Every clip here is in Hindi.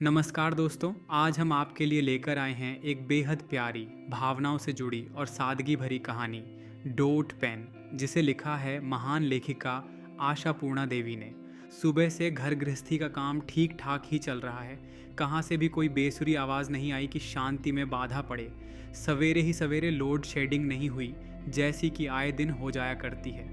नमस्कार दोस्तों, आज हम आपके लिए लेकर आए हैं एक बेहद प्यारी, भावनाओं से जुड़ी और सादगी भरी कहानी डोट पेन, जिसे लिखा है महान लेखिका आशापूर्णा देवी ने। सुबह से घर गृहस्थी का काम ठीक ठाक ही चल रहा है। कहाँ से भी कोई बेसुरी आवाज़ नहीं आई कि शांति में बाधा पड़े। सवेरे ही सवेरे लोड शेडिंग नहीं हुई, जैसी कि आए दिन हो जाया करती है,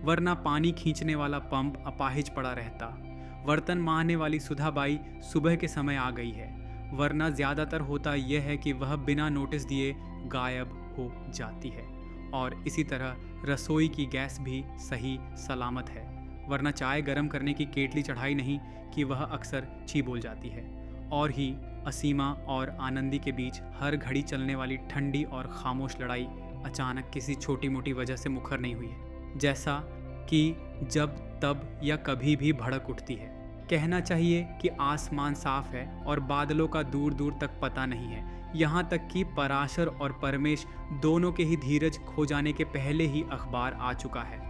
वरना पानी खींचने वाला पंप अपाहिज पड़ा रहता। बर्तन मांजने वाली सुधाबाई सुबह के समय आ गई है, वरना ज़्यादातर होता यह है कि वह बिना नोटिस दिए गायब हो जाती है। और इसी तरह रसोई की गैस भी सही सलामत है, वरना चाय गर्म करने की केतली चढ़ाई नहीं कि वह अक्सर छी बोल जाती है। और ही असीमा और आनंदी के बीच हर घड़ी चलने वाली ठंडी और खामोश लड़ाई अचानक किसी छोटी मोटी वजह से मुखर नहीं हुई है, जैसा कि जब तब या कभी भी भड़क उठती है। कहना चाहिए कि आसमान साफ है और बादलों का दूर दूर तक पता नहीं है। यहाँ तक कि पराशर और परमेश दोनों के ही धीरज खो जाने के पहले ही अखबार आ चुका है।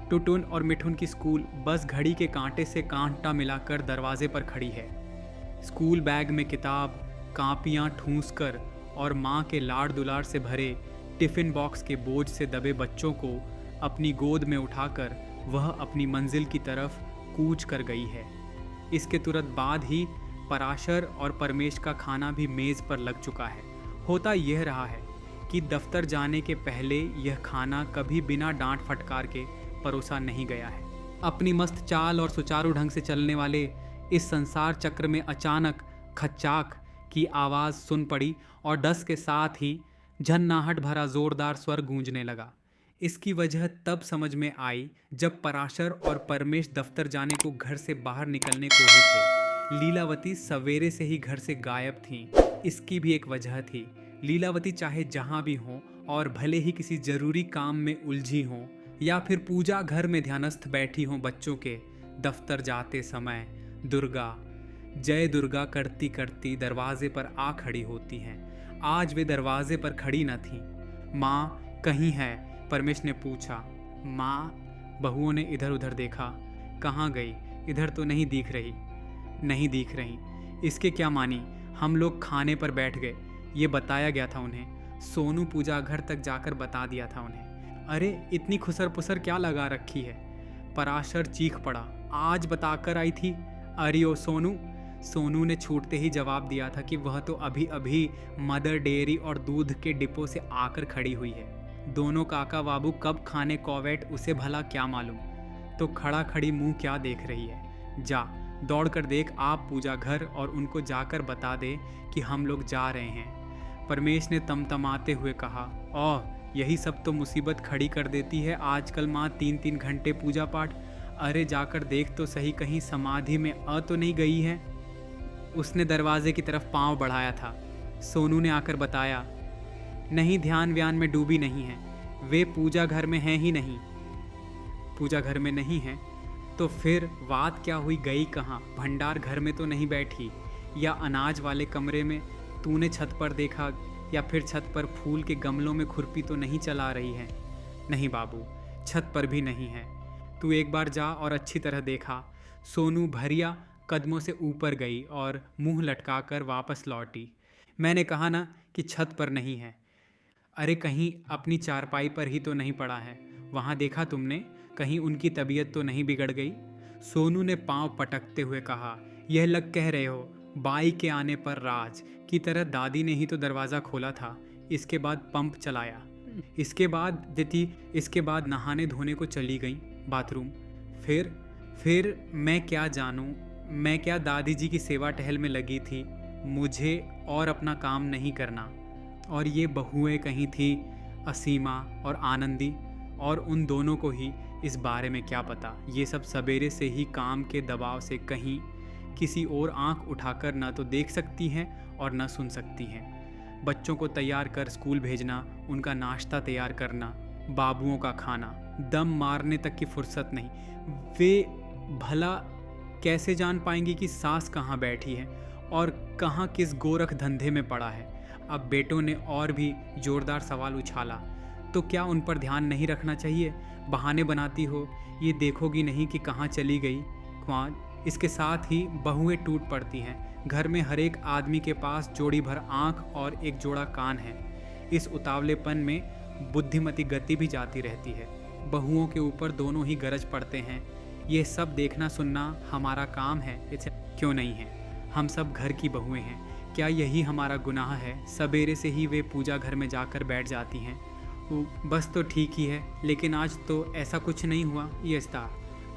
टुटुन और मिठुन की स्कूल बस घड़ी के कांटे से कांटा मिलाकर दरवाजे पर खड़ी है। स्कूल बैग में किताब, कापियाँ ठूंस कर और माँ के लाड़ दुलार से भरे टिफ़िन बॉक्स के बोझ से दबे बच्चों को अपनी गोद में उठाकर वह अपनी मंजिल की तरफ कूच कर गई है। इसके तुरंत बाद ही पराशर और परमेश का खाना भी मेज़ पर लग चुका है। होता यह रहा है कि दफ्तर जाने के पहले यह खाना कभी बिना डांट फटकार के परोसा नहीं गया है। अपनी मस्त चाल और सुचारू ढंग से चलने वाले इस संसार चक्र में अचानक खच्चाक की आवाज़ सुन पड़ी और डस के साथ ही झन्नाहट भरा जोरदार स्वर गूंजने लगा। इसकी वजह तब समझ में आई जब पराशर और परमेश दफ्तर जाने को घर से बाहर निकलने को ही थे। लीलावती सवेरे से ही घर से गायब थीं। इसकी भी एक वजह थी। लीलावती चाहे जहाँ भी हों और भले ही किसी जरूरी काम में उलझी हों या फिर पूजा घर में ध्यानस्थ बैठी हों बच्चों के, दफ्तर जाते समय दुर्गा जय दुर्गा करती करती दरवाजे पर आ खड़ी होती हैं। आज वे दरवाजे पर खड़ी न थीं। माँ कहीं है? परमेश ने पूछा। माँ, बहुओं ने इधर उधर देखा। कहाँ गई? इधर तो नहीं दिख रही। नहीं दिख रही इसके क्या मानी? हम लोग खाने पर बैठ गए, ये बताया गया था उन्हें। सोनू पूजा घर तक जाकर बता दिया था उन्हें। अरे इतनी खुसर पुसर क्या लगा रखी है? पराशर चीख पड़ा। आज बताकर आई थी। अरे ओ सोनू। सोनू ने छूटते ही जवाब दिया था कि वह तो अभी अभी मदर डेयरी और दूध के डिपो से आकर खड़ी हुई है। दोनों काका बाबू कब खाने कौवेट उसे भला क्या मालूम। तो खड़ा खड़ी मुंह क्या देख रही है? जा दौड़ कर देख आप पूजा घर और उनको जाकर बता दे कि हम लोग जा रहे हैं। परमेश ने तमतमाते हुए कहा। ओह, यही सब तो मुसीबत खड़ी कर देती है आजकल माँ। 3-3 घंटे पूजा पाठ। अरे जाकर देख तो सही, कहीं समाधि में तो नहीं गई है। उसने दरवाजे की तरफ पांव बढ़ाया था। सोनू ने आकर बताया, नहीं, ध्यान व्यान में डूबी नहीं है। वे पूजा घर में हैं ही नहीं। पूजा घर में नहीं है तो फिर बात क्या हुई? गई कहाँ? भंडार घर में तो नहीं बैठी, या अनाज वाले कमरे में? तूने छत पर देखा या फिर छत पर फूल के गमलों में खुरपी तो नहीं चला रही है? नहीं बाबू, छत पर भी नहीं है। तू एक बार जा और अच्छी तरह देखा। सोनू भरिया कदमों से ऊपर गई और मुंह लटकाकर वापस लौटी। मैंने कहा ना कि छत पर नहीं है। अरे कहीं अपनी चारपाई पर ही तो नहीं पड़ा है? वहाँ देखा तुमने? कहीं उनकी तबीयत तो नहीं बिगड़ गई? सोनू ने पांव पटकते हुए कहा। यह लग कह रहे हो बाई के आने पर राज की तरह दादी ने ही तो दरवाज़ा खोला था। इसके बाद पंप चलाया। इसके बाद नहाने धोने को चली गई बाथरूम। फिर मैं क्या जानूँ? मैं क्या दादी जी की सेवा टहल में लगी थी। मुझे और अपना काम नहीं करना। और ये बहुएं कहीं थी असीमा और आनंदी, और उन दोनों को ही इस बारे में क्या पता। ये सब सवेरे से ही काम के दबाव से कहीं किसी और आंख उठाकर न तो देख सकती हैं और न सुन सकती हैं। बच्चों को तैयार कर स्कूल भेजना, उनका नाश्ता तैयार करना, बाबुओं का खाना, दम मारने तक की फुर्सत नहीं। वे भला कैसे जान पाएंगी कि सास कहाँ बैठी है और कहाँ किस गोरख धंधे में पड़ा है? अब बेटों ने और भी जोरदार सवाल उछाला। तो क्या उन पर ध्यान नहीं रखना चाहिए? बहाने बनाती हो, ये देखोगी नहीं कि कहाँ चली गई? क्वां इसके साथ ही बहुएं टूट पड़ती हैं। घर में हर एक आदमी के पास जोड़ी भर आंख और एक जोड़ा कान है। इस उतावलेपन में बुद्धिमती गति भी जाती रहती है। बहुओं के ऊपर दोनों ही गरज पड़ते हैं। ये सब देखना सुनना हमारा काम है, इसे क्यों नहीं है? हम सब घर की बहुएं हैं। क्या यही हमारा गुनाह है? सवेरे से ही वे पूजा घर में जाकर बैठ जाती हैं। बस तो ठीक ही है, लेकिन आज तो ऐसा कुछ नहीं हुआ। ये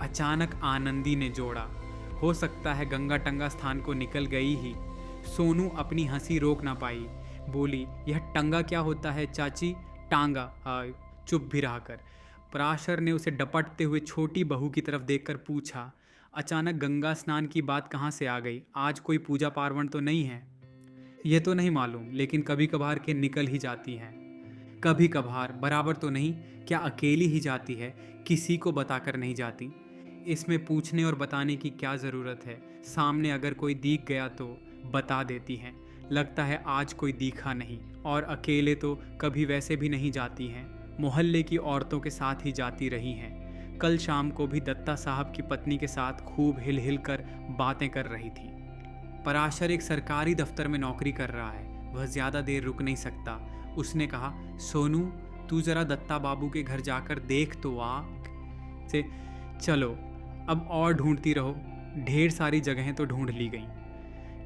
अचानक आनंदी ने जोड़ा, हो सकता है गंगा टंगा स्थान को निकल गई ही। सोनू अपनी हंसी रोक ना पाई, बोली, यह टंगा क्या होता है चाची? टांगा। चुप भी रहा कर। पराशर ने उसे डपटते हुए छोटी बहू की तरफ देखकर पूछा, अचानक गंगा स्नान की बात कहाँ से आ गई? आज कोई पूजा पार्वण तो नहीं है? ये तो नहीं मालूम, लेकिन कभी कभार के निकल ही जाती हैं। कभी कभार, बराबर तो नहीं। क्या अकेली ही जाती है? किसी को बताकर नहीं जाती? इसमें पूछने और बताने की क्या ज़रूरत है? सामने अगर कोई दिख गया तो बता देती हैं। लगता है आज कोई दिखा नहीं। और अकेले तो कभी वैसे भी नहीं जाती हैं, मोहल्ले की औरतों के साथ ही जाती रही हैं। कल शाम को भी दत्ता साहब की पत्नी के साथ खूब हिल हिल कर बातें कर रही थी। पराशर एक सरकारी दफ्तर में नौकरी कर रहा है, वह ज़्यादा देर रुक नहीं सकता। उसने कहा, सोनू तू ज़रा दत्ता बाबू के घर जाकर देख तो आ। से चलो अब और ढूंढती रहो, ढेर सारी जगहें तो ढूंढ ली गईं।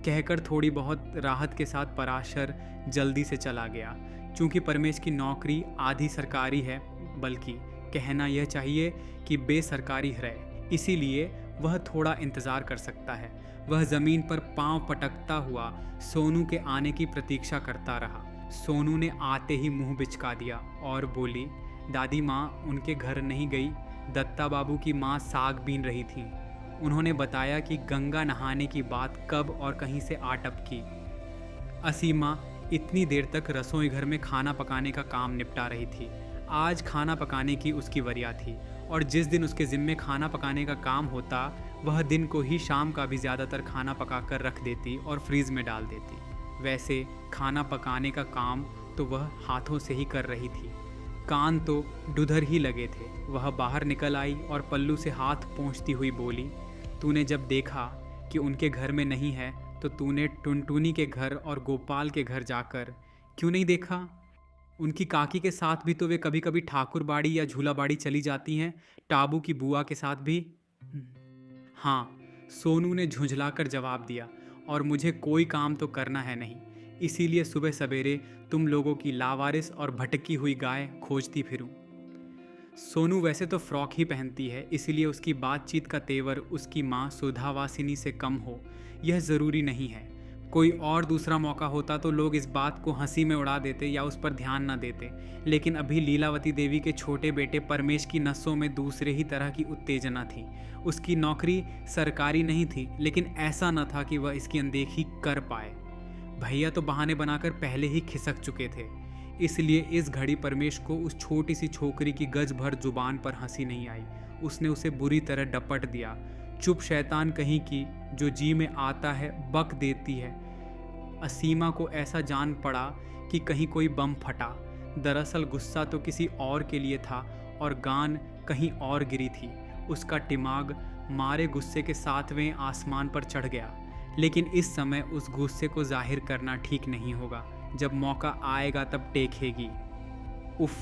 कहकर थोड़ी बहुत राहत के साथ पराशर जल्दी से चला गया। चूँकि परमेश की नौकरी आधी सरकारी है, बल्कि कहना यह चाहिए कि बेसरकारी है, इसीलिए वह थोड़ा इंतज़ार कर सकता है। वह ज़मीन पर पांव पटकता हुआ सोनू के आने की प्रतीक्षा करता रहा। सोनू ने आते ही मुंह बिचका दिया और बोली, दादी माँ उनके घर नहीं गई। दत्ता बाबू की माँ साग बीन रही थी। उन्होंने बताया कि गंगा नहाने की बात कब और कहीं से आ टपकी। असीमा इतनी देर तक रसोई घर में खाना पकाने का काम निपटा रही थी। आज खाना पकाने की उसकी वरिया थी, और जिस दिन उसके ज़िम्मे खाना पकाने का काम होता, वह दिन को ही शाम का भी ज़्यादातर खाना पकाकर रख देती और फ्रीज में डाल देती। वैसे खाना पकाने का काम तो वह हाथों से ही कर रही थी। कान तो डुधर ही लगे थे। वह बाहर निकल आई और पल्लू से हाथ पोंछती हुई बोली, तूने जब देखा कि उनके घर में नहीं है तो तूने टुनटुनी के घर और गोपाल के घर जाकर क्यों नहीं देखा? उनकी काकी के साथ भी तो वे कभी कभी ठाकुर बाड़ी या झूला बाड़ी चली जाती हैं, टाबू की बुआ के साथ भी। हाँ, सोनू ने झुंझलाकर जवाब दिया, और मुझे कोई काम तो करना है नहीं, इसीलिए सुबह सवेरे तुम लोगों की लावारिस और भटकी हुई गाय खोजती फिरूं। सोनू वैसे तो फ्रॉक ही पहनती है, इसलिए उसकी बातचीत का तेवर उसकी माँ सुधावासिनी से कम हो, यह ज़रूरी नहीं है। कोई और दूसरा मौका होता तो लोग इस बात को हंसी में उड़ा देते या उस पर ध्यान न देते, लेकिन अभी लीलावती देवी के छोटे बेटे परमेश की नसों में दूसरे ही तरह की उत्तेजना थी। उसकी नौकरी सरकारी नहीं थी, लेकिन ऐसा न था कि वह इसकी अनदेखी कर पाए। भैया तो बहाने बनाकर पहले ही खिसक चुके थे, इसलिए इस घड़ी परमेश को उस छोटी सी छोकरी की गज भर जुबान पर हंसी नहीं आई। उसने उसे बुरी तरह डपट दिया। चुप शैतान कहीं की, जो जी में आता है बक देती है। असीमा को ऐसा जान पड़ा कि कहीं कोई बम फटा। दरअसल गुस्सा तो किसी और के लिए था और गान कहीं और गिरी थी। उसका दिमाग मारे गुस्से के 7वें आसमान पर चढ़ गया, लेकिन इस समय उस गुस्से को जाहिर करना ठीक नहीं होगा। जब मौका आएगा तब टेकेगी। उफ,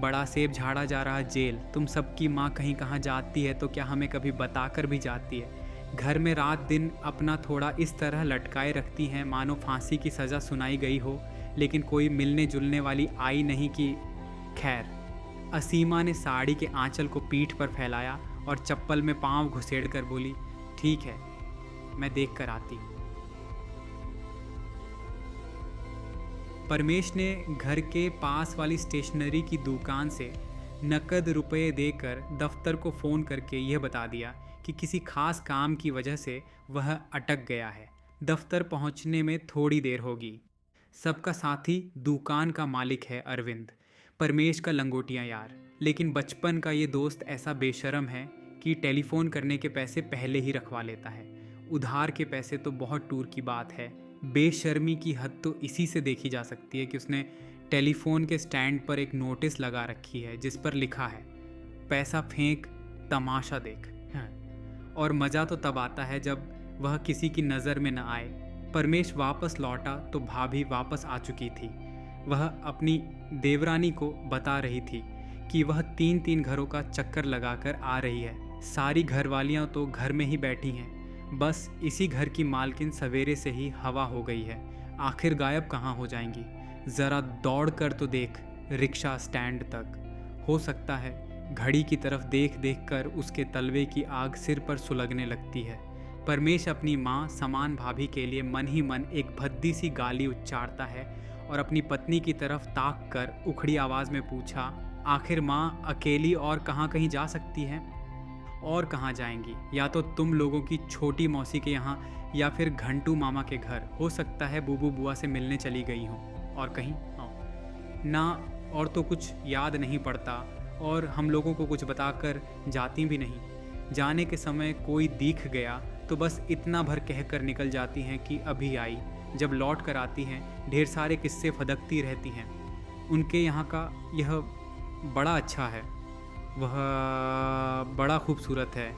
बड़ा सेब झाड़ा जा रहा जेल। तुम सबकी माँ कहीं कहाँ जाती है तो क्या हमें कभी बताकर भी जाती है? घर में रात दिन अपना थोड़ा इस तरह लटकाए रखती हैं मानो फांसी की सज़ा सुनाई गई हो, लेकिन कोई मिलने जुलने वाली आई नहीं कि। खैर, असीमा ने साड़ी के आंचल को पीठ पर फैलाया और चप्पल में पाँव घुसेड़ कर बोली, ठीक है, मैं देख कर आती हूँ। परमेश ने घर के पास वाली स्टेशनरी की दुकान से नकद रुपए देकर दफ्तर को फ़ोन करके यह बता दिया कि किसी खास काम की वजह से वह अटक गया है। दफ्तर पहुंचने में थोड़ी देर होगी। सबका साथी दुकान का मालिक है अरविंद, परमेश का लंगोटिया यार। लेकिन बचपन का ये दोस्त ऐसा बेशर्म है कि टेलीफोन करने के पैसे पहले ही रखवा लेता है। उधार के पैसे तो बहुत दूर की बात है। बेशर्मी की हद तो इसी से देखी जा सकती है कि उसने टेलीफोन के स्टैंड पर एक नोटिस लगा रखी है जिस पर लिखा है, पैसा फेंक तमाशा देख। और मज़ा तो तब आता है जब वह किसी की नज़र में न आए। परमेश वापस लौटा तो भाभी वापस आ चुकी थी। वह अपनी देवरानी को बता रही थी कि वह 3-3 घरों का चक्कर लगाकर आ रही है। सारी घरवालियाँ तो घर में ही बैठी हैं, बस इसी घर की मालकिन सवेरे से ही हवा हो गई है। आखिर गायब कहाँ हो जाएंगी? ज़रा दौड़ कर तो देख रिक्शा स्टैंड तक। हो सकता है घड़ी की तरफ देख देख कर उसके तलवे की आग सिर पर सुलगने लगती है। परमेश अपनी माँ समान भाभी के लिए मन ही मन एक भद्दी सी गाली उच्चारता है और अपनी पत्नी की तरफ ताक कर उखड़ी आवाज़ में पूछा, आखिर माँ अकेली और कहाँ कहीं जा सकती है? और कहाँ जाएंगी? या तो तुम लोगों की छोटी मौसी के यहाँ या फिर घंटू मामा के घर। हो सकता है बूबू बुआ से मिलने चली गई हों और कहीं ना, और तो कुछ याद नहीं पड़ता और हम लोगों को कुछ बताकर जाती भी नहीं। जाने के समय कोई दिख गया तो बस इतना भर कहकर निकल जाती हैं कि अभी आई। जब लौट कर आती हैं ढेर सारे किस्से फदकती रहती हैं। उनके यहाँ का यह बड़ा अच्छा है, वह बड़ा खूबसूरत है,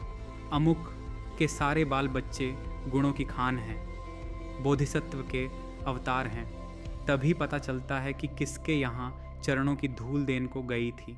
अमुक के सारे बाल बच्चे गुणों की खान हैं, बोधिसत्व के अवतार हैं। तभी पता चलता है कि किसके यहाँ चरणों की धूल देन को गई थी।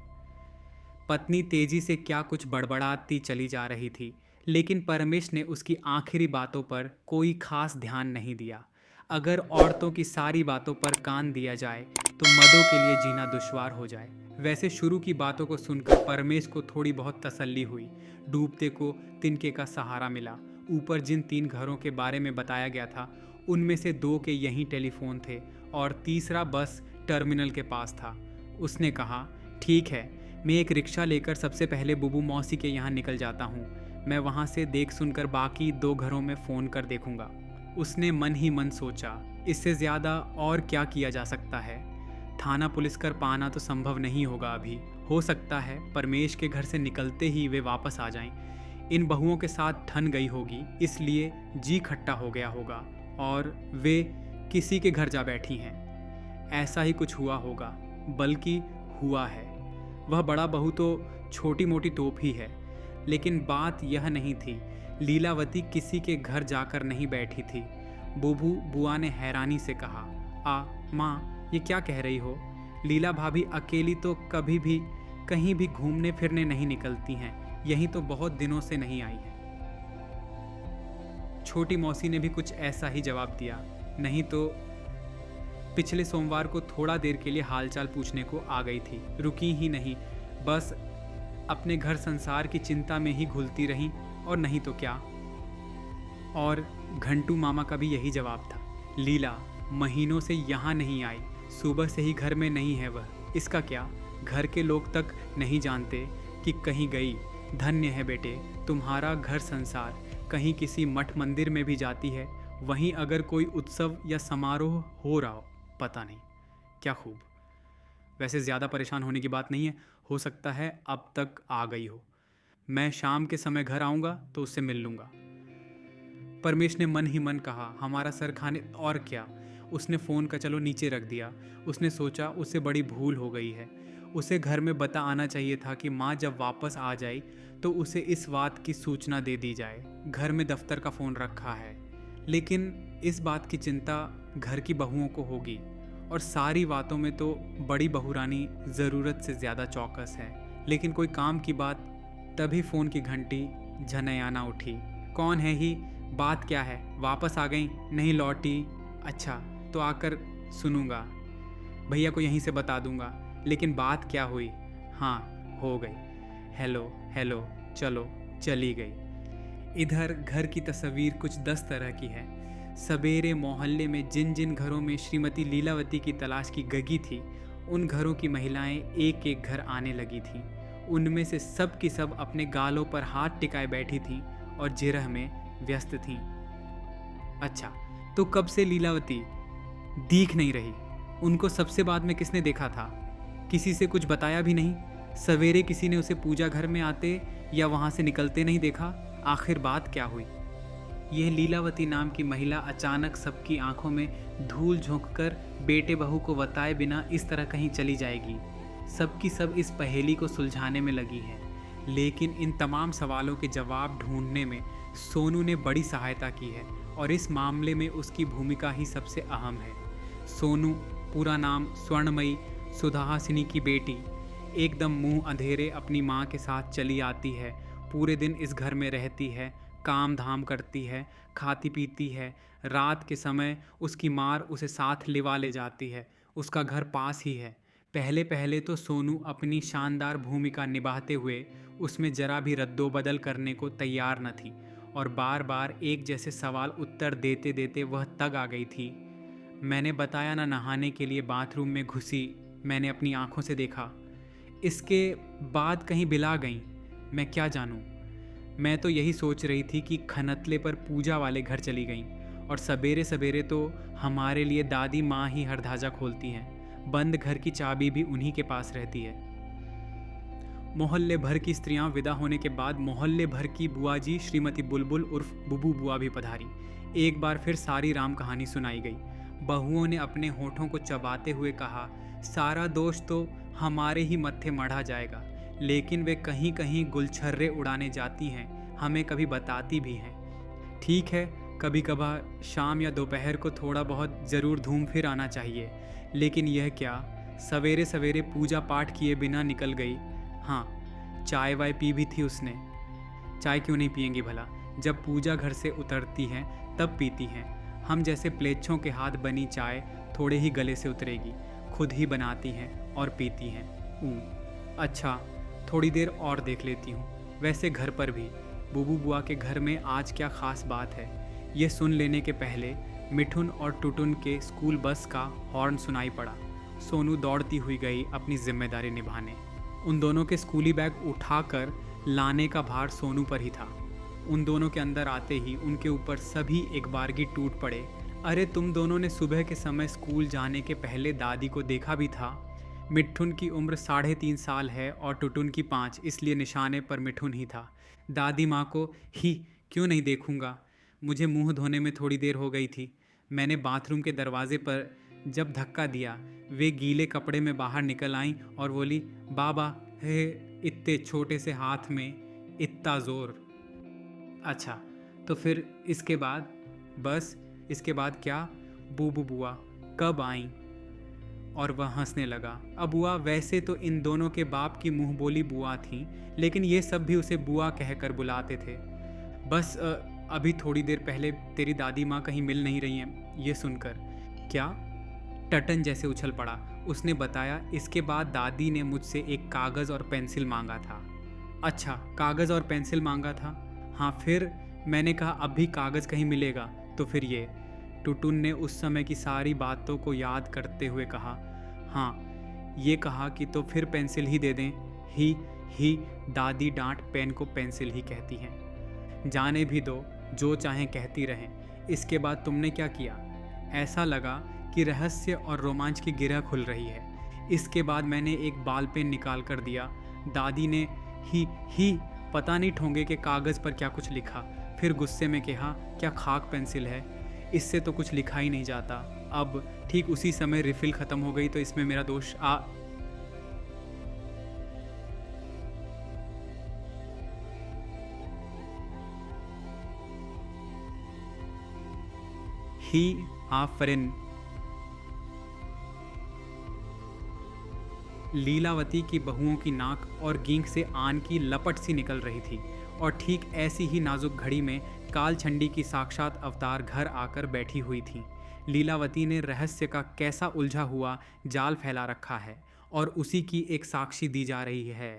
पत्नी तेजी से क्या कुछ बड़बड़ाती चली जा रही थी, लेकिन परमेश ने उसकी आखिरी बातों पर कोई खास ध्यान नहीं दिया। अगर औरतों की सारी बातों पर कान दिया जाए तो मर्दों के लिए जीना दुश्वार हो जाए। वैसे शुरू की बातों को सुनकर परमेश को थोड़ी बहुत तसल्ली हुई। डूबते को तिनके का सहारा मिला। ऊपर जिन 3 घरों के बारे में बताया गया था उनमें से 2 के यहीं टेलीफोन थे और तीसरा बस टर्मिनल के पास था। उसने कहा, ठीक है, मैं एक रिक्शा लेकर सबसे पहले बुबू मौसी के यहाँ निकल जाता हूँ। मैं वहाँ से देख सुनकर बाकी 2 घरों में फ़ोन कर देखूँगा। उसने मन ही मन सोचा, इससे ज़्यादा और क्या किया जा सकता है? थाना पुलिस कर पाना तो संभव नहीं होगा अभी। हो सकता है परमेश के घर से निकलते ही वे वापस आ जाएं। इन बहुओं के साथ ठन गई होगी, इसलिए जी खट्टा हो गया होगा और वे किसी के घर जा बैठी हैं। ऐसा ही कुछ हुआ होगा, बल्कि हुआ है। वह बड़ा बहू तो छोटी मोटी तोप ही है, लेकिन बात यह नहीं थी। लीलावती किसी के घर जाकर नहीं बैठी थी। बुबू बुआ ने हैरानी से कहा, माँ ये क्या कह रही हो? लीला भाभी अकेली तो कभी भी कहीं भी घूमने फिरने नहीं निकलती हैं। यहीं तो बहुत दिनों से नहीं आई है। छोटी मौसी ने भी कुछ ऐसा ही जवाब दिया, नहीं तो पिछले सोमवार को थोड़ा देर के लिए हालचाल पूछने को आ गई थी, रुकी ही नहीं, बस अपने घर संसार की चिंता में ही घुलती रहीं, और नहीं तो क्या। और घंटू मामा का भी यही जवाब था, लीला महीनों से यहाँ नहीं आई, सुबह से ही घर में नहीं है वह। इसका क्या? घर के लोग तक नहीं जानते कि कहीं गई। धन्य है बेटे तुम्हारा घर संसार। कहीं किसी मठ मंदिर में भी जाती है, वहीं अगर कोई उत्सव या समारोह हो रहा हो, पता नहीं क्या खूब। वैसे ज़्यादा परेशान होने की बात नहीं है, हो सकता है अब तक आ गई हो। मैं शाम के समय घर आऊँगा तो उससे मिल लूँगा। परमेश ने मन ही मन कहा, हमारा सर खाने और क्या। उसने फ़ोन का चलो नीचे रख दिया। उसने सोचा उससे बड़ी भूल हो गई है। उसे घर में बता आना चाहिए था कि माँ जब वापस आ जाए तो उसे इस बात की सूचना दे दी जाए। घर में दफ्तर का फ़ोन रखा है, लेकिन इस बात की चिंता घर की बहुओं को होगी, और सारी बातों में तो बड़ी बहुरानी ज़रूरत से ज़्यादा चौकस है। लेकिन कोई काम की बात, तभी फ़ोन की घंटी झनयाना उठी। कौन है ही? बात क्या है? वापस आ गई? नहीं लौटी? अच्छा तो आकर सुनूंगा, भैया को यहीं से बता दूंगा। लेकिन बात क्या हुई? हाँ हो गई। हेलो हेलो, चलो चली गई। इधर घर की तस्वीर कुछ 10 तरह की है। सवेरे मोहल्ले में जिन जिन घरों में श्रीमती लीलावती की तलाश की गगी थी, उन घरों की महिलाएं एक एक घर आने लगी थीं। उनमें से सब की सब अपने गालों पर हाथ टिकाए बैठी थीं और जिरह में व्यस्त थीं। अच्छा तो कब से लीलावती दिख नहीं रही? उनको सबसे बाद में किसने देखा था? किसी से कुछ बताया भी नहीं। सवेरे किसी ने उसे पूजा घर में आते या वहाँ से निकलते नहीं देखा। आखिर बात क्या हुई? यह लीलावती नाम की महिला अचानक सबकी आंखों में धूल झोंककर बेटे बहू को बताए बिना इस तरह कहीं चली जाएगी। सबकी सब इस पहेली को सुलझाने में लगी है। लेकिन इन तमाम सवालों के जवाब ढूंढने में सोनू ने बड़ी सहायता की है और इस मामले में उसकी भूमिका ही सबसे अहम है। सोनू, पूरा नाम स्वर्णमयी सुधाहासिनी की बेटी, एकदम मुंह अंधेरे अपनी माँ के साथ चली आती है। पूरे दिन इस घर में रहती है, काम धाम करती है, खाती पीती है। रात के समय उसकी मार उसे साथ लिवा ले जाती है। उसका घर पास ही है। पहले पहले तो सोनू अपनी शानदार भूमिका निभाते हुए उसमें जरा भी रद्दोबदल करने को तैयार न थी और बार बार एक जैसे सवाल उत्तर देते देते वह तंग आ गई थी। मैंने बताया ना, नहाने के लिए बाथरूम में घुसी, मैंने अपनी आंखों से देखा। इसके बाद कहीं बिला गई, मैं क्या जानूं। मैं तो यही सोच रही थी कि खनतले पर पूजा वाले घर चली गई और सवेरे सवेरे तो हमारे लिए दादी माँ ही हर धाजा खोलती हैं। बंद घर की चाबी भी उन्हीं के पास रहती है। मोहल्ले भर की स्त्रियां विदा होने के बाद मोहल्ले भर की बुआ जी श्रीमती बुलबुल उर्फ बुबू बुआ भी पधारी। एक बार फिर सारी राम कहानी सुनाई गई। बहुओं ने अपने होठों को चबाते हुए कहा, सारा दोष तो हमारे ही मत्थे मढ़ा जाएगा, लेकिन वे कहीं कहीं गुलछर्रे उड़ाने जाती हैं, हमें कभी बताती भी हैं। ठीक है, कभी कभार शाम या दोपहर को थोड़ा बहुत ज़रूर घूम फिर आना चाहिए, लेकिन यह क्या, सवेरे सवेरे पूजा पाठ किए बिना निकल गई। हाँ, चाय वाय पी भी थी उसने। चाय क्यों नहीं पिएंगी भला, जब पूजा घर से उतरती हैं तब पीती हैं। हम जैसे प्लेच्छों के हाथ बनी चाय थोड़े ही गले से उतरेगी, खुद ही बनाती हैं और पीती हैं। अच्छा, थोड़ी देर और देख लेती हूँ। वैसे घर पर भी बुबू बुआ के घर में आज क्या ख़ास बात है, ये सुन लेने के पहले मिठुन और टुटुन के स्कूल बस का हॉर्न सुनाई पड़ा। सोनू दौड़ती हुई गई अपनी जिम्मेदारी निभाने। उन दोनों के स्कूली बैग उठाकर लाने का भार सोनू पर ही था। उन दोनों के अंदर आते ही उनके ऊपर सभी एक बारगी टूट पड़े। अरे, तुम दोनों ने सुबह के समय स्कूल जाने के पहले दादी को देखा भी था। मिठुन की उम्र 3.5 साल है और टुटुन की 5, इसलिए निशाने पर मिठुन ही था। दादी माँ को ही क्यों नहीं देखूंगा, मुझे मुंह धोने में थोड़ी देर हो गई थी। मैंने बाथरूम के दरवाजे पर जब धक्का दिया, वे गीले कपड़े में बाहर निकल आईं और बोली, बाबा हे, इतने छोटे से हाथ में इतना ज़ोर। अच्छा, तो फिर इसके बाद? बस इसके बाद क्या, बूबू बुआ कब आईं? और वह हंसने लगा। अब बुआ वैसे तो इन दोनों के बाप की मुंह बोली बुआ थी, लेकिन ये सब भी उसे बुआ कहकर बुलाते थे। बस अभी थोड़ी देर पहले तेरी दादी माँ कहीं मिल नहीं रही हैं, ये सुनकर। क्या? टटन जैसे उछल पड़ा। उसने बताया, इसके बाद दादी ने मुझसे एक कागज़ और पेंसिल मांगा था। अच्छा, कागज़ और पेंसिल मांगा था? हाँ, फिर मैंने कहा अब भी कागज़ कहीं मिलेगा, तो फिर ये। टुटुन ने उस समय की सारी बातों को याद करते हुए कहा, हाँ, ये कहा कि तो फिर पेंसिल ही दे दें। ही दादी डांट पेन को पेंसिल ही कहती हैं। जाने भी दो, जो चाहें कहती रहें। इसके बाद तुमने क्या किया? ऐसा लगा कि रहस्य और रोमांच की गिरह खुल रही है। इसके बाद मैंने एक बाल पेन निकाल कर दिया। दादी ने ही पता नहीं ठोंगे के कागज़ पर क्या कुछ लिखा। फिर गुस्से में कहा, क्या खाक पेंसिल है, इससे तो कुछ लिखा ही नहीं जाता। अब ठीक उसी समय रिफिल ख़त्म हो गई, तो इसमें मेरा दोष ही आफरिन। लीलावती की बहुओं की नाक और गींग से आन की लपट सी निकल रही थी और ठीक ऐसी ही नाजुक घड़ी में कालछंडी की साक्षात अवतार घर आकर बैठी हुई थी। लीलावती ने रहस्य का कैसा उलझा हुआ जाल फैला रखा है और उसी की एक साक्षी दी जा रही है।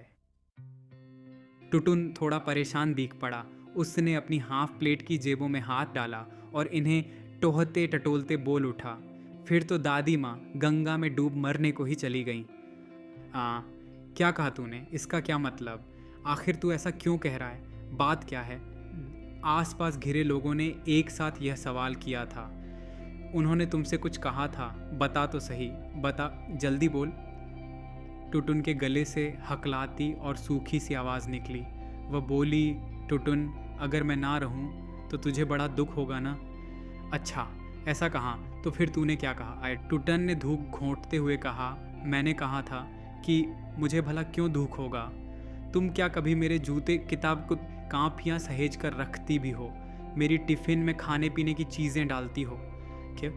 टुटुन थोड़ा परेशान दिख पड़ा। उसने अपनी हाफ प्लेट की जेबों में हाथ डाला और इन्हें टोहते टटोलते बोल उठा, फिर तो दादी माँ गंगा में डूब मरने को ही चली गईं। क्या कहा तूने? इसका क्या मतलब? आखिर तू ऐसा क्यों कह रहा है? बात क्या है? आसपास घिरे लोगों ने एक साथ यह सवाल किया था। उन्होंने तुमसे कुछ कहा था, बता तो सही, बता, जल्दी बोल। टुटुन के गले से हकलाती और सूखी सी आवाज़ निकली। वह बोली, टुटुन, अगर मैं ना रहूं तो तुझे बड़ा दुख होगा ना? अच्छा, ऐसा कहा, तो फिर तूने क्या कहा? टुटन ने धूप घोंटते हुए कहा, मैंने कहा था कि मुझे भला क्यों दुख होगा? तुम क्या कभी मेरे जूते किताब को कापियाँ सहेज कर रखती भी हो? मेरी टिफ़िन में खाने पीने की चीज़ें डालती हो? क्यों?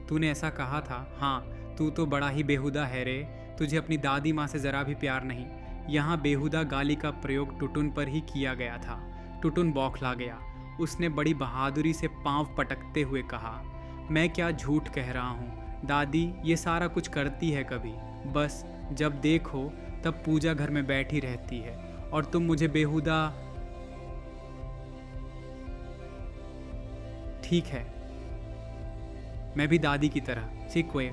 तूने ऐसा कहा था। हाँ, तू तो बड़ा ही बेहुदा है रे। तुझे अपनी दादी माँ से ज़रा भी प्यार नहीं। यहाँ बेहुदा गाली का प्रयोग टुटुन पर ही किया गया था। टुटुन बौखला गया। उसने बड़ी बहादुरी से पाँव पटकते हुए कहा, मैं क्या झूठ कह रहा हूँ दादी, ये सारा कुछ करती है कभी। बस जब देखो तब पूजा घर में बैठी रहती है और तुम मुझे बेहुदा। ठीक है, मैं भी दादी की तरह चिक्वे।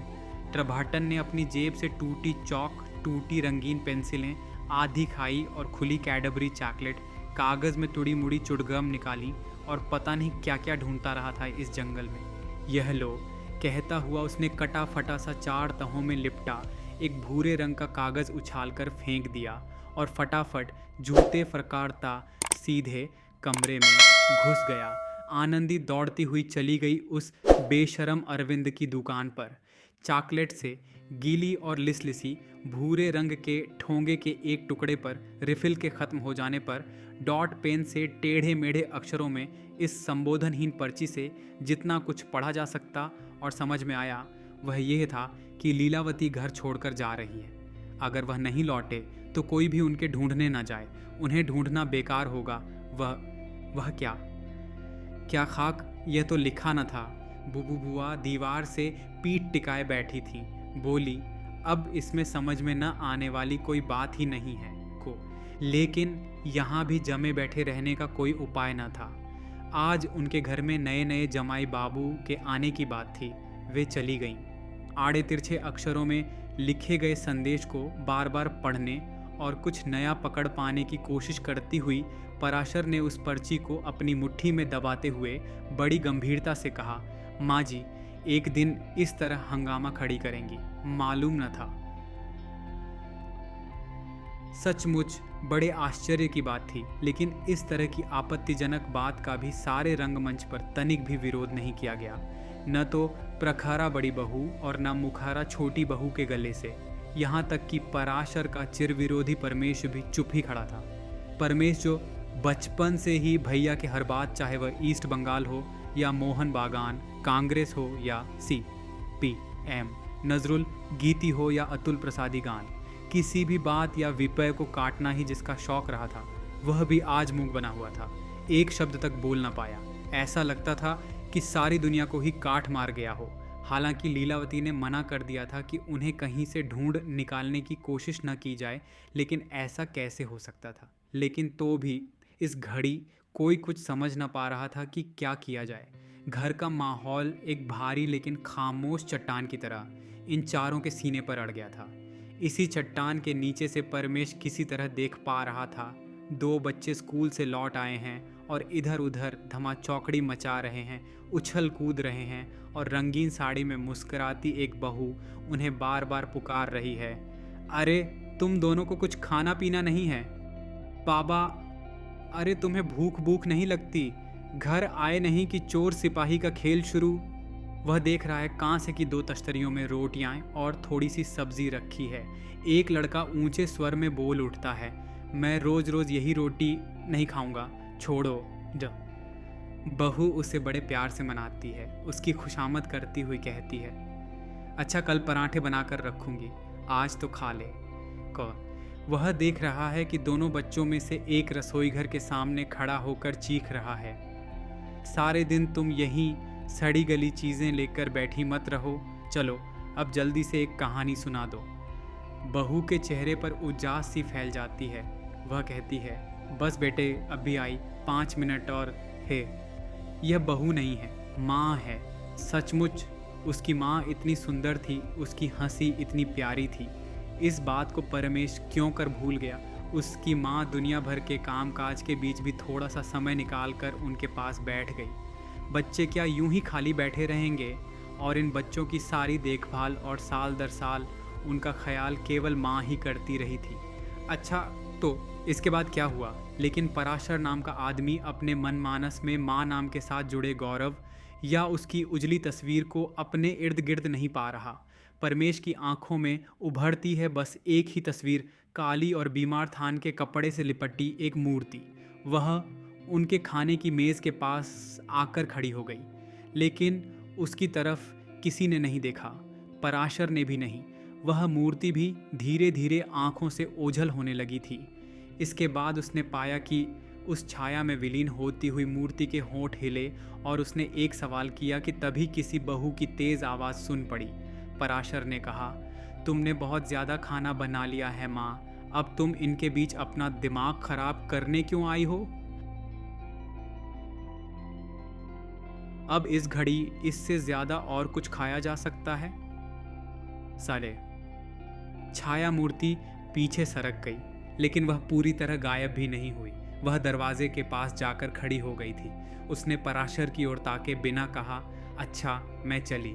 ट्रभाटन ने अपनी जेब से टूटी चौक, टूटी रंगीन पेंसिलें, आधी खाई और खुली कैडबरी चॉकलेट, कागज़ में तुड़ी मुड़ी चुड़गम निकाली और पता नहीं क्या क्या ढूंढता रहा था इस जंगल में। यह लो, कहता हुआ उसने कटा फटा सा 4 तहों में लिपटा एक भूरे रंग का कागज़ उछालकर फेंक दिया और फटाफट जूते फरकारता सीधे कमरे में घुस गया। आनंदी दौड़ती हुई चली गई उस बेशरम अरविंद की दुकान पर। चॉकलेट से गीली और लिसलिसी भूरे रंग के ठोंगे के एक टुकड़े पर रिफिल के ख़त्म हो जाने पर डॉट पेन से टेढ़े मेढ़े अक्षरों में इस संबोधनहीन पर्ची से जितना कुछ पढ़ा जा सकता और समझ में आया वह यह था कि लीलावती घर छोड़कर जा रही है। अगर वह नहीं लौटे तो कोई भी उनके ढूंढने न जाए, उन्हें ढूंढना बेकार होगा। वह क्या क्या खाक, यह तो लिखा न था। बुबू बुआ दीवार से पीठ टिकाए बैठी थी। बोली, अब इसमें समझ में न आने वाली कोई बात ही नहीं है को, लेकिन यहाँ भी जमे बैठे रहने का कोई उपाय न था। आज उनके घर में नए नए जमाई बाबू के आने की बात थी। वे चली गईं। आड़े तिरछे अक्षरों में लिखे गए संदेश को बार बार पढ़ने और कुछ नया पकड़ पाने की कोशिश करती हुई पराशर ने उस पर्ची को अपनी मुट्ठी में दबाते हुए बड़ी गंभीरता से कहा, माँ जी, एक दिन इस तरह हंगामा खड़ी करेंगी, मालूम न था। सचमुच बड़े आश्चर्य की बात थी, लेकिन इस तरह की आपत्तिजनक बात का भी सारे रंगमंच पर तनिक भी विरोध नहीं किया गया। न तो प्रखारा बड़ी बहू और न मुखारा छोटी बहू के गले से। यहाँ तक कि पराशर का चिरविरोधी परमेश भी चुप ही खड़ा था। परमेश जो बचपन से ही भैया के हर बात, चाहे वह ईस्ट बंगाल हो या मोहन बागान, कांग्रेस हो या CPM, नजरुल गीती हो या अतुल प्रसादी गान, किसी भी बात या विपय को काटना ही जिसका शौक रहा था, वह भी आज मूक बना हुआ था। एक शब्द तक बोल ना पाया। ऐसा लगता था कि सारी दुनिया को ही काट मार गया हो। हालांकि लीलावती ने मना कर दिया था कि उन्हें कहीं से ढूंढ निकालने की कोशिश न की जाए, लेकिन ऐसा कैसे हो सकता था। लेकिन तो भी इस घड़ी कोई कुछ समझ न पा रहा था कि क्या किया जाए। घर का माहौल एक भारी लेकिन खामोश चट्टान की तरह इन चारों के सीने पर अड़ गया था। इसी चट्टान के नीचे से परमेश किसी तरह देख पा रहा था 2 बच्चे स्कूल से लौट आए हैं और इधर उधर धमाचौकड़ी मचा रहे हैं, उछल कूद रहे हैं, और रंगीन साड़ी में मुस्कुराती एक बहू उन्हें बार बार पुकार रही है, अरे तुम दोनों को कुछ खाना पीना नहीं है? बाबा, अरे तुम्हें भूख नहीं लगती? घर आए नहीं कि चोर सिपाही का खेल शुरू? वह देख रहा है कांसे की 2 तश्तरियों में रोटियां और थोड़ी सी सब्जी रखी है। एक लड़का ऊंचे स्वर में बोल उठता है, मैं रोज़ रोज़ यही रोटी नहीं खाऊंगा, छोड़ो जा। बहू उसे बड़े प्यार से मनाती है, उसकी खुशामद करती हुई कहती है, अच्छा कल पराठे बनाकर रखूंगी, आज तो खा ले। वह देख रहा है कि दोनों बच्चों में से एक रसोई घर के सामने खड़ा होकर चीख रहा है, सारे दिन तुम यहीं सड़ी गली चीज़ें लेकर बैठी मत रहो, चलो अब जल्दी से एक कहानी सुना दो। बहू के चेहरे पर उजास सी फैल जाती है। वह कहती है, बस बेटे अभी आई, 5 मिनट और है। यह बहू नहीं है, माँ है। सचमुच उसकी माँ इतनी सुंदर थी, उसकी हंसी इतनी प्यारी थी। इस बात को परमेश क्यों कर भूल गया। उसकी माँ दुनिया भर के कामकाज के बीच भी थोड़ा सा समय निकाल कर उनके पास बैठ गई। बच्चे क्या यूं ही खाली बैठे रहेंगे, और इन बच्चों की सारी देखभाल और साल दर साल उनका ख्याल केवल माँ ही करती रही थी। अच्छा तो इसके बाद क्या हुआ? लेकिन पराशर नाम का आदमी अपने मनमानस में माँ नाम के साथ जुड़े गौरव या उसकी उजली तस्वीर को अपने इर्द गिर्द नहीं पा रहा। परमेश की आंखों में उभरती है बस एक ही तस्वीर, काली और बीमार थान के कपड़े से लिपटी एक मूर्ति। वह उनके खाने की मेज़ के पास आकर खड़ी हो गई, लेकिन उसकी तरफ किसी ने नहीं देखा, पराशर ने भी नहीं। वह मूर्ति भी धीरे धीरे आंखों से ओझल होने लगी थी। इसके बाद उसने पाया कि उस छाया में विलीन होती हुई मूर्ति के होंठ हिले और उसने एक सवाल किया कि तभी किसी बहू की तेज़ आवाज़ सुन पड़ी। पराशर ने कहा, तुमने बहुत ज़्यादा खाना बना लिया है माँ, अब तुम इनके बीच अपना दिमाग खराब करने क्यों आई हो? अब इस घड़ी इससे ज़्यादा और कुछ खाया जा सकता है? साले। छाया मूर्ति पीछे सरक गई, लेकिन वह पूरी तरह गायब भी नहीं हुई। वह दरवाजे के पास जाकर खड़ी हो गई थी। उसने पराशर की ओर ताके बिना कहा, अच्छा मैं चली।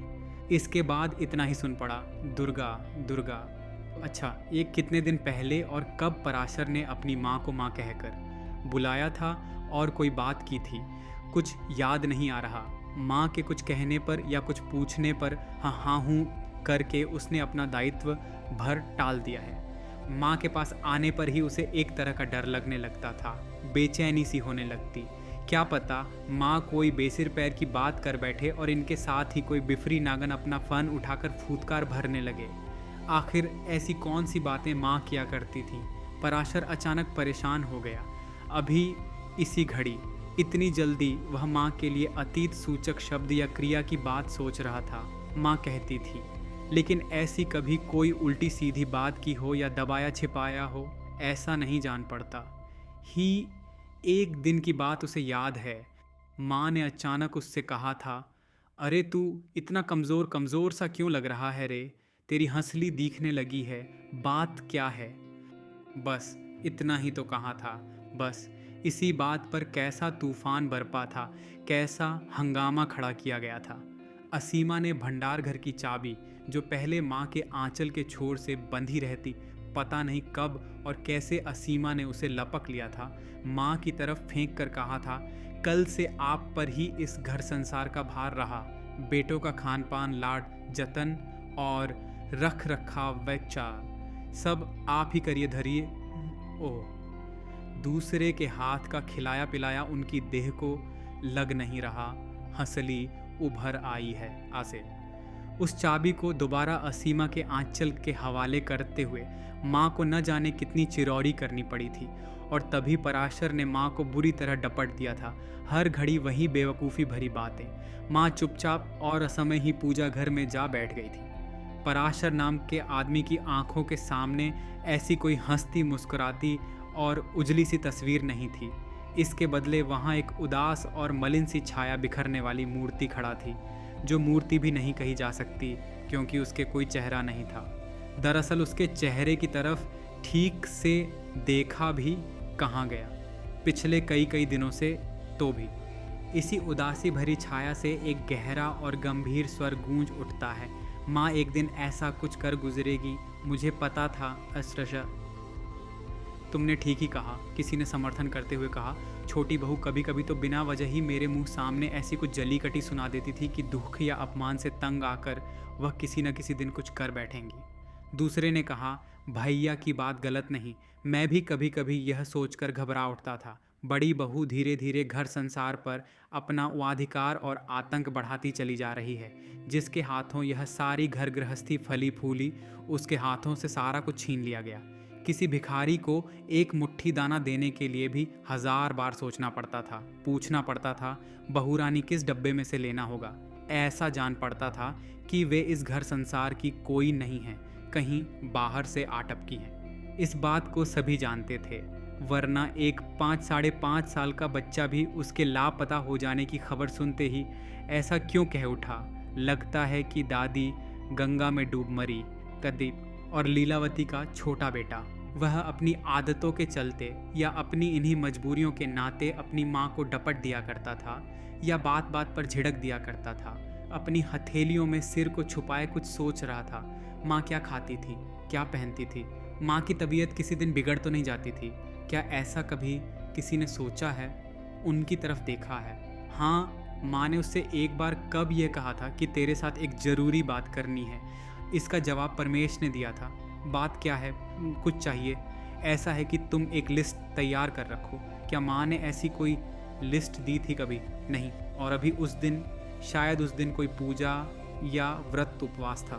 इसके बाद इतना ही सुन पड़ा, दुर्गा दुर्गा। अच्छा, ये कितने दिन पहले और कब पराशर ने अपनी माँ को माँ कहकर बुलाया था और कोई बात की थी? कुछ याद नहीं आ रहा। माँ के कुछ कहने पर या कुछ पूछने पर हाँ हाँ हूँ करके उसने अपना दायित्व भर टाल दिया है। माँ के पास आने पर ही उसे एक तरह का डर लगने लगता था, बेचैनी सी होने लगती। क्या पता माँ कोई बेसिर पैर की बात कर बैठे और इनके साथ ही कोई बिफरी नागन अपना फन उठाकर फूतकार भरने लगे। आखिर ऐसी कौन सी बातें माँ किया करती थी? पराशर अचानक परेशान हो गया। अभी इसी घड़ी इतनी जल्दी वह माँ के लिए अतीत सूचक शब्द या क्रिया की बात सोच रहा था। माँ कहती थी, लेकिन ऐसी कभी कोई उल्टी सीधी बात की हो या दबाया छिपाया हो, ऐसा नहीं जान पड़ता ही। एक दिन की बात उसे याद है। माँ ने अचानक उससे कहा था, अरे तू इतना कमज़ोर कमज़ोर सा क्यों लग रहा है रे? तेरी हंसली दिखने लगी है, बात क्या है? बस इतना ही तो कहा था। बस इसी बात पर कैसा तूफान बरपा था, कैसा हंगामा खड़ा किया गया था। असीमा ने भंडार घर की चाबी, जो पहले माँ के आंचल के छोर से बंधी रहती, पता नहीं कब और कैसे असीमा ने उसे लपक लिया था, माँ की तरफ फेंक कर कहा था, कल से आप पर ही इस घर संसार का भार रहा। बेटों का खान पान, लाड, जतन और रख रखाव व चाल सब आप ही करिए धरिए। ओह, दूसरे के हाथ का खिलाया पिलाया उनकी देह को लग नहीं रहा। हंसली उभर आई है आसे। उस चाबी को दोबारा असीमा के आंचल के हवाले करते हुए माँ को न जाने कितनी चिरौरी करनी पड़ी थी। और तभी पराशर ने माँ को बुरी तरह डपट दिया था। हर घड़ी वही बेवकूफ़ी भरी बातें। माँ चुपचाप और असमय ही पूजा घर में जा बैठ गई थी। पराशर नाम के आदमी की आंखों के सामने ऐसी कोई हंसती मुस्कुराती और उजली सी तस्वीर नहीं थी। इसके बदले वहाँ एक उदास और मलिन सी छाया बिखरने वाली मूर्ति खड़ा थी, जो मूर्ति भी नहीं कही जा सकती, क्योंकि उसके कोई चेहरा नहीं था। दरअसल उसके चेहरे की तरफ ठीक से देखा भी कहाँ गया, पिछले कई दिनों से तो भी। इसी उदासी भरी छाया से एक गहरा और गंभीर स्वर गूंज उठता है, माँ एक दिन ऐसा कुछ कर गुजरेगी, मुझे पता था अश्रशा। तुमने ठीक ही कहा, किसी ने समर्थन करते हुए कहा। छोटी बहू कभी कभी तो बिना वजह ही मेरे मुंह सामने ऐसी कुछ जली कटी सुना देती थी कि दुख या अपमान से तंग आकर वह किसी न किसी दिन कुछ कर बैठेंगी। दूसरे ने कहा, भैया की बात गलत नहीं, मैं भी कभी कभी यह सोचकर घबरा उठता था, बड़ी बहू धीरे धीरे घर संसार पर अपना वाधिकार और आतंक बढ़ाती चली जा रही है। जिसके हाथों यह सारी घर गृहस्थी फली फूली, उसके हाथों से सारा कुछ छीन लिया गया। किसी भिखारी को एक मुट्ठी दाना देने के लिए भी 1000 बार सोचना पड़ता था, पूछना पड़ता था बहू रानी किस डब्बे में से लेना होगा। ऐसा जान पड़ता था कि वे इस घर संसार की कोई नहीं है, कहीं बाहर से आटपकी हैं। इस बात को सभी जानते थे, वरना एक 5-5.5 साल का बच्चा भी उसके लापता हो जाने की खबर सुनते ही ऐसा क्यों कह उठा, लगता है कि दादी गंगा में डूब मरी। प्रदीप और लीलावती का छोटा बेटा, वह अपनी आदतों के चलते या अपनी इन्हीं मजबूरियों के नाते अपनी माँ को डपट दिया करता था या बात बात पर झिड़क दिया करता था। अपनी हथेलियों में सिर को छुपाए कुछ सोच रहा था। माँ क्या खाती थी, क्या पहनती थी, माँ की तबीयत किसी दिन बिगड़ तो नहीं जाती थी? क्या ऐसा कभी किसी ने सोचा है, उनकी तरफ देखा है? हाँ, माँ ने उससे एक बार कब यह कहा था कि तेरे साथ एक ज़रूरी बात करनी है, इसका जवाब परमेश ने दिया था। बात क्या है, कुछ चाहिए? ऐसा है कि तुम एक लिस्ट तैयार कर रखो। क्या माँ ने ऐसी कोई लिस्ट दी थी कभी? नहीं। और अभी उस दिन, शायद उस दिन कोई पूजा या व्रत उपवास था।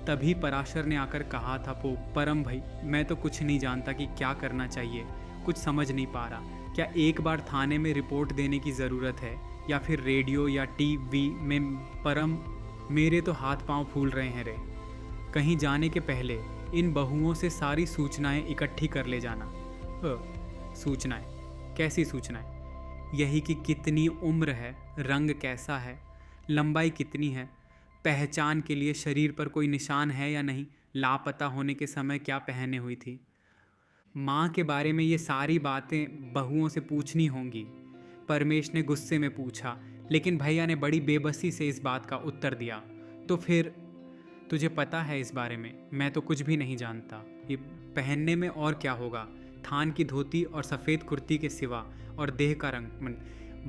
तभी पराशर ने आकर कहा था, परम भाई, मैं तो कुछ नहीं जानता कि क्या करना चाहिए, कुछ समझ नहीं पा रहा। क्या एक बार थाने में रिपोर्ट देने की ज़रूरत है या फिर रेडियो या टीवी में? परम, मेरे तो हाथ पांव फूल रहे हैं रे। कहीं जाने के पहले इन बहुओं से सारी सूचनाएं इकट्ठी कर ले जाना। सूचनाएं? कैसी सूचनाएं? यही कि कितनी उम्र है, रंग कैसा है, लंबाई कितनी है, पहचान के लिए शरीर पर कोई निशान है या नहीं, लापता होने के समय क्या पहने हुई थी। माँ के बारे में ये सारी बातें बहुओं से पूछनी होंगी। परमेश ने गुस्से में पूछा, लेकिन भैया ने बड़ी बेबसी से इस बात का उत्तर दिया। तो फिर तुझे पता है इस बारे में? मैं तो कुछ भी नहीं जानता। ये पहनने में और क्या होगा, थान की धोती और सफ़ेद कुर्ती के सिवा, और देह का रंग।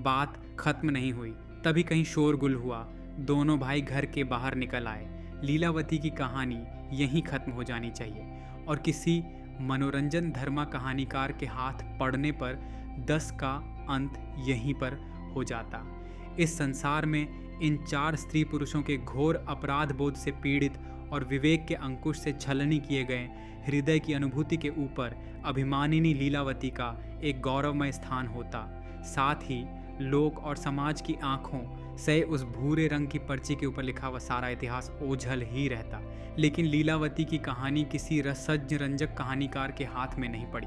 बात खत्म नहीं हुई, तभी कहीं शोरगुल हुआ। दोनों भाई घर के बाहर निकल आए। लीलावती की कहानी यहीं खत्म हो जानी चाहिए और किसी मनोरंजन धर्मा कहानीकार के हाथ पड़ने पर 10 का अंत यहीं पर हो जाता। इस संसार में इन 4 स्त्री पुरुषों के घोर अपराध बोध से पीड़ित और विवेक के अंकुश से छलनी किए गए हृदय की अनुभूति के ऊपर अभिमानिनी लीलावती का एक गौरवमय स्थान होता। साथ ही लोक और समाज की आंखों से उस भूरे रंग की पर्ची के ऊपर लिखा हुआ सारा इतिहास ओझल ही रहता। लेकिन लीलावती की कहानी किसी रसज्ञ रंजक कहानीकार के हाथ में नहीं पड़ी,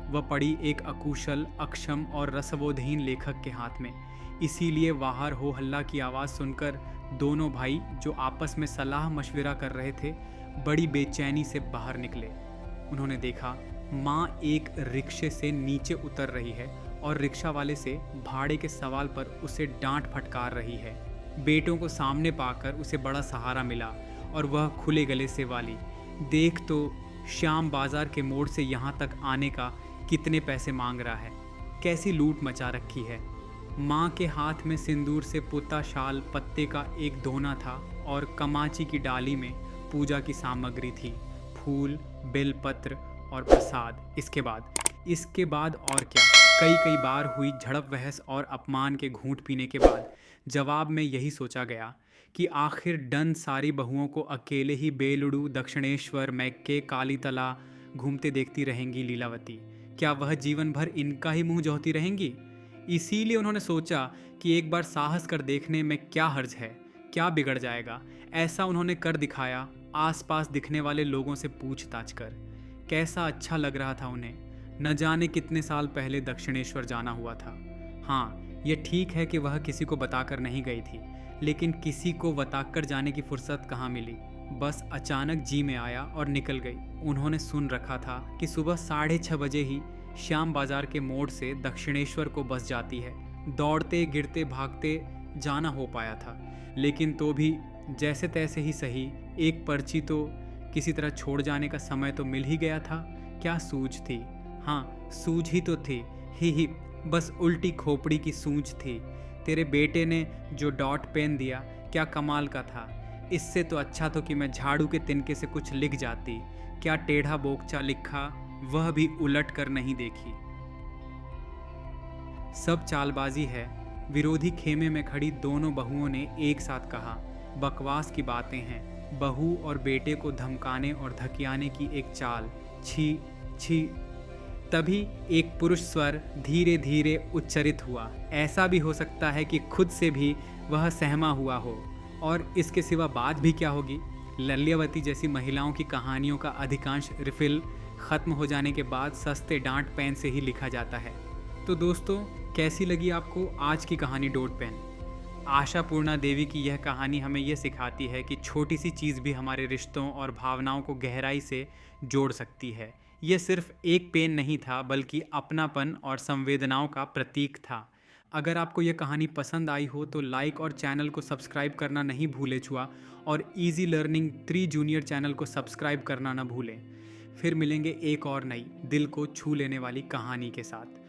वह पड़ी एक अकुशल, अक्षम और रसबोधहीन लेखक के हाथ में। इसीलिए बाहर हो हल्ला की आवाज़ सुनकर दोनों भाई, जो आपस में सलाह मशविरा कर रहे थे, बड़ी बेचैनी से बाहर निकले। उन्होंने देखा माँ एक रिक्शे से नीचे उतर रही है और रिक्शा वाले से भाड़े के सवाल पर उसे डांट फटकार रही है। बेटों को सामने पाकर उसे बड़ा सहारा मिला और वह खुले गले से वाली, देख तो श्याम बाजार के मोड़ से यहाँ तक आने का कितने पैसे मांग रहा है, कैसी लूट मचा रखी है। माँ के हाथ में सिंदूर से पुता शाल पत्ते का एक दोना था और कमाची की डाली में पूजा की सामग्री थी, फूल, बेलपत्र और प्रसाद। इसके बाद और क्या, कई बार हुई झड़प बहस और अपमान के घूंट पीने के बाद जवाब में यही सोचा गया कि आखिर डन सारी बहुओं को अकेले ही बेलुड़ू, दक्षिणेश्वर, मैक्के, कालीतला घूमते देखती रहेंगी लीलावती? क्या वह जीवन भर इनका ही मुंह जोहती रहेंगी? इसीलिए उन्होंने सोचा कि एक बार साहस कर देखने में क्या हर्ज है, क्या बिगड़ जाएगा। ऐसा उन्होंने कर दिखाया, आसपास दिखने वाले लोगों से पूछताछ कर। कैसा अच्छा लग रहा था उन्हें। न जाने कितने साल पहले दक्षिणेश्वर जाना हुआ था। हाँ, ये ठीक है कि वह किसी को बताकर नहीं गई थी, लेकिन किसी को बताकर जाने की फुर्सत कहाँ मिली। बस अचानक जी में आया और निकल गई। उन्होंने सुन रखा था कि सुबह 6:30 बजे ही श्याम बाजार के मोड़ से दक्षिणेश्वर को बस जाती है। दौड़ते गिरते भागते जाना हो पाया था, लेकिन तो भी जैसे तैसे ही सही, एक पर्ची तो किसी तरह छोड़ जाने का समय तो मिल ही गया था। क्या सूझ थी, हाँ सूझ ही तो थी, ही बस उल्टी खोपड़ी की सूझ थी। तेरे बेटे ने जो डॉट पेन दिया, क्या कमाल का था। इससे तो अच्छा तो कि मैं झाड़ू के तिनके से कुछ लिख जाती। क्या टेढ़ा बोकचा लिखा, वह भी उलट कर नहीं देखी। सब चालबाजी है, विरोधी खेमे में खड़ी दोनों बहुओं ने एक साथ कहा। बकवास की बातें हैं, बहू और बेटे को धमकाने और धकियाने की एक चाल। छी छी। तभी एक पुरुष स्वर धीरे धीरे उच्चरित हुआ। ऐसा भी हो सकता है कि खुद से भी वह सहमा हुआ हो, और इसके सिवा बात भी क्या होगी। लल्यवती जैसी महिलाओं की कहानियों का अधिकांश रिफिल ख़त्म हो जाने के बाद सस्ते डांट पेन से ही लिखा जाता है। तो दोस्तों, कैसी लगी आपको आज की कहानी डॉट पेन? आशापूर्णा देवी की यह कहानी हमें यह सिखाती है कि छोटी सी चीज़ भी हमारे रिश्तों और भावनाओं को गहराई से जोड़ सकती है। यह सिर्फ एक पेन नहीं था, बल्कि अपनापन और संवेदनाओं का प्रतीक था। अगर आपको यह कहानी पसंद आई हो तो लाइक और चैनल को सब्सक्राइब करना नहीं भूले छुआ, और इजी लर्निंग 3 जूनियर चैनल को सब्सक्राइब करना ना भूलें। फिर मिलेंगे एक और नई दिल को छू लेने वाली कहानी के साथ।